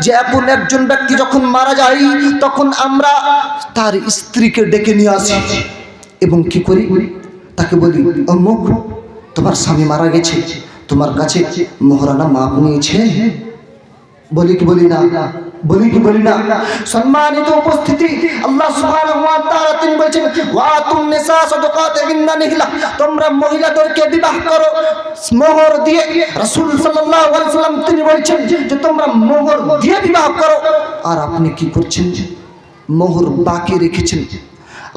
যে এখন একজন ব্যক্তি যখন মারা যায় তখন আমরা তার স্ত্রীকে ডেকে নিয়ে আসি এবং কি করি, তাকে বলি অমুক তোমার স্বামী মারা গেছে, তোমার কাছে মোহরানা মাপ নিয়েছে? বলি কি বলি না? বলি কি বলি না? সম্মানিত উপস্থিতি, আল্লাহ সুবহানাহু ওয়া তাআলা তিনি বলেছেন ওয়াতুন নিসা সাদাকাতিহিন্না নিহলা, তোমরা মহিলাদেরকে বিবাহ করো মোহর দিয়ে। রাসূল সাল্লাল্লাহু আলাইহি ওয়াসাল্লাম তিনি বলেছেন যে তোমরা মোহর দিয়ে বিবাহ করো। আর আপনি কি করছেন? মোহর বাকি রেখেছেন।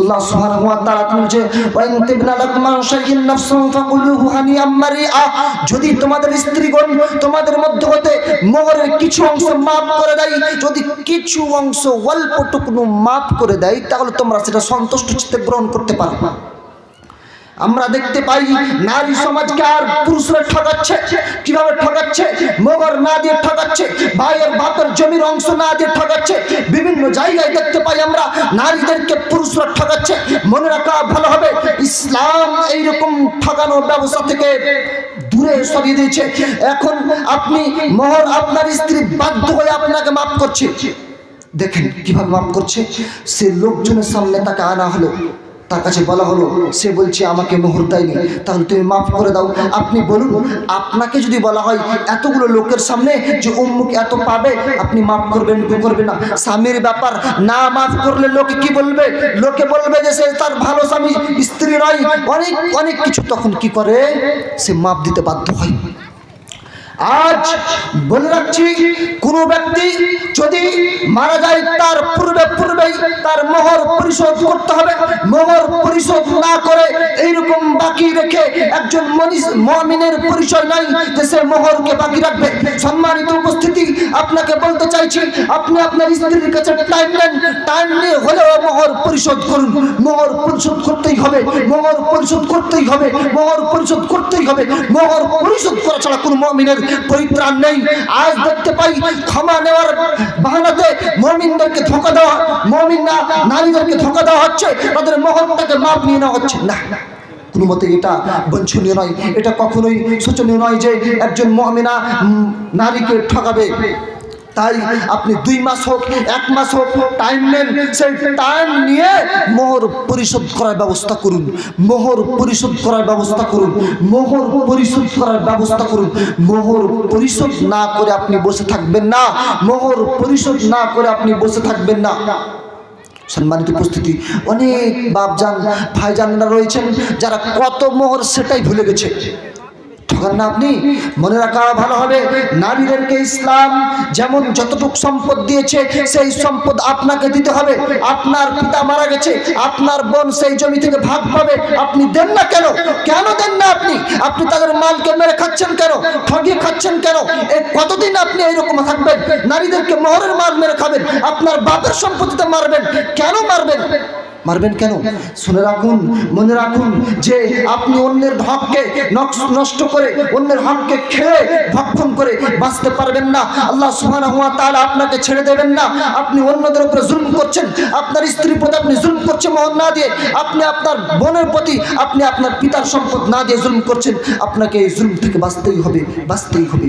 আল্লাহ সুবহানাহু ওয়া তাআলা তিনি যে ওয়াইন তিবনা লাকুম শাইইন নাফসুন ফাকুলুহু হানিয়াম মারিআ, যদি তোমাদের স্ত্রীগণ তোমাদের মধ্যে হতে মোহরের কিছু অংশ মাফ করে দেয়, যদি কিছু অংশ অল্পটুকু মাফ করে দেয় তাহলে তোমরা সেটা সন্তুষ্ট চিত্তে গ্রহণ করতে পারো। আমরা দেখতে পাই নারী সমাজকে আর পুরুষরা ঠকাচ্ছে। কিভাবে ঠকাচ্ছে? মোহর না দিয়ে ঠকাচ্ছে, ভাইয়ের বাপের জমির অংশ না দিয়ে ঠকাচ্ছে। বিভিন্ন জায়গায় দেখতে পাই আমরা নারীদেরকে পুরুষরা ঠকাচ্ছে। মনে রাখা ভালো হবে, ইসলাম এইরকম ঠকানোর ব্যবস্থা থেকে দূরে সরিয়ে দিয়েছে। এখন আপনি মোহর আপনার স্ত্রী বাধ্য হয়ে আপনাকে মাফ করছে। দেখেন কিভাবে মাফ করছে। সে লোকজনের সামনে তাকে আনা হলো, তার কাছে বলা হলো, সে বলছে আমাকে মোহর দেয়নি, তাহলে তুমি মাফ করে দাও। আপনি বলুন, আপনাকে যদি বলা হয় এতগুলো লোকের সামনে যে অমুক এত পাবে, আপনি মাফ করবেন কি করবেন না? স্বামীর ব্যাপার, না মাফ করলে লোকে কি বলবে? লোকে বলবে যে সে তার ভালো স্বামী, স্ত্রী নয়, অনেক অনেক কিছু। তখন কি করে? সে মাফ দিতে বাধ্য হয়। আজ বলে রাখছি, কোন ব্যক্তি যদি মারা যায় তার পূর্বেই তার মোহর পরিশোধ করতে হবে। মোহর পরিশোধ না করে এইরকম বাকি রেখে একজন মুমিনের পরিচয় নাই যে সে মোহরকে বাকি রাখবে। সম্মানিত উপস্থিতি, আপনাকে বলতে চাইছি, আপনি আপনার স্ত্রীর কাছে টাইম নেন, টাইম নিয়ে হলেও মোহর পরিশোধ করুন। মোহর পরিশোধ করতেই হবে, মোহর পরিশোধ করতেই হবে, মোহর পরিশোধ করতেই হবে। মোহর পরিশোধ করা ছাড়া কোনো মুমিনের পরিত্রাণ নেই। আজ দেখতে পাই ক্ষমা নেওয়ার বাহানাতে মুমিনদেরকে ধোঁকা দেওয়া, মুমিনা নারীদেরকে ধোঁকা দেওয়া হচ্ছে, তাদের মোহরটাকে মাপ নিয়ে নেওয়া হচ্ছে। না, কোনো মতে এটা বাঞ্ছনীয় নয়, এটা কখনোই শোচনীয় নয় যে একজন মুমিনা নারীকে ঠকাবে। তাই আপনি 2 মাস হোক 1 মাস হোক টাইম নেন, সেই টাইম নিয়ে মোহর পরিশোধ করার ব্যবস্থা করুন। মোহর পরিশোধ করার ব্যবস্থা করুন। মোহর পরিশোধ করার ব্যবস্থা করুন। মোহর পরিশোধ না করে আপনি বসে থাকবেন না। মোহর পরিশোধ না করে আপনি বসে থাকবেন না। সম্মানিত উপস্থিতি, অনেক বাপজান ভাইজানরা রয়েছেন যারা কত মোহর সেটাই ভুলে গেছে। না, আপনি মনে রাখা ভালো হবে, নারীদেরকে ইসলাম যেমন যতটুকু সম্পদ দিয়েছে সেই সম্পদ আপনাকে দিতে হবে। আপনার পিতা মারা গেছে, আপনার বোন সেই জমি থেকে ভাগ পাবে, আপনি দেন না কেন? কেন দেন না? আপনি তাদের মালকে মেরে খাচ্ছেন কেন? ঠগিয়ে খাচ্ছেন কেন? কতদিন আপনি এইরকম থাকবেন? নারীদেরকে মোহরের মাল মেরে খাবেন, আপনার বাপের সম্পত্তিতে মারবেন কেন? মারবেন কেন? শুনে রাখুন, মনে রাখুন যে আপনি অন্যের হককে নষ্ট করে, অন্যের হককে খেয়ে ভক্ষণ করে বাঁচতে পারবেন না। আল্লাহ সুবহানাহু ওয়া তাআলা আপনাকে ছেড়ে দেবেন না। আপনি অন্যদের উপরে জুলুম করছেন, আপনার স্ত্রীর প্রতি আপনি জুলুম করছেন মোহর না দিয়ে, আপনি আপনার বোনের প্রতি আপনি আপনার পিতার সম্পদ না দিয়ে জুলুম করছেন। আপনাকে এই জুলুম থেকে বাঁচতেই হবে।